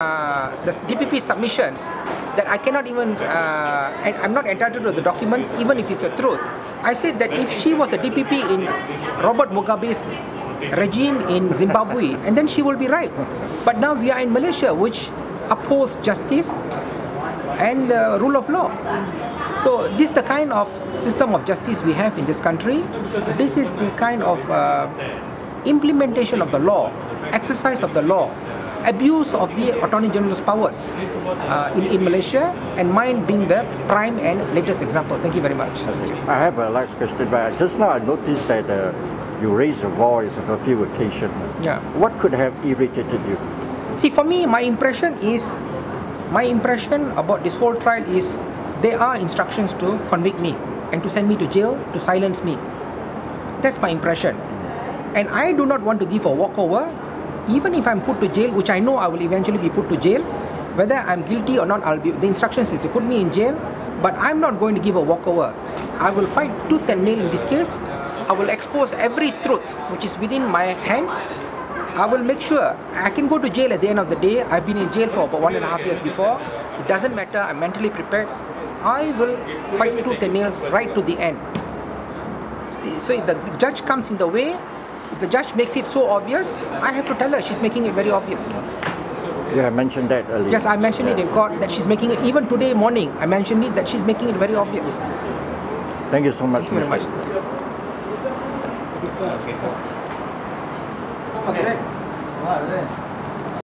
the DPP submissions that I cannot even, and I'm not entitled to the documents even if it's a truth. I said that if she was a DPP in Robert Mugabe's regime in Zimbabwe, and then she will be right. But now we are in Malaysia, which upholds justice and the rule of law. So this is the kind of system of justice we have in this country. This is the kind of implementation of the law, exercise of the law, abuse of the Attorney General's powers in Malaysia, and mine being the prime and latest example. Thank you very much. I have a last question, but just now I noticed that you raised your voice on a few occasions. Yeah. What could have irritated you? See, for me, my impression about this whole trial is there are instructions to convict me and to send me to jail, to silence me. That's my impression. And I do not want to give a walkover. Even if I'm put to jail, which I know I will eventually be put to jail, whether I'm guilty or not, the instructions is to put me in jail, but I'm not going to give a walkover. I will fight tooth and nail in this case. I will expose every truth which is within my hands. I will make sure I can go to jail at the end of the day. I've been in jail for about 1.5 years before. It doesn't matter, I'm mentally prepared. I will fight tooth and nail right to the end. So if the judge comes in the way, if the judge makes it so obvious, I have to tell her she's making it very obvious. You have mentioned that earlier. Yes, I mentioned it in court that she's making it. Even today morning, I mentioned it that she's making it very obvious. Thank you so much. Thank you very much. Okay.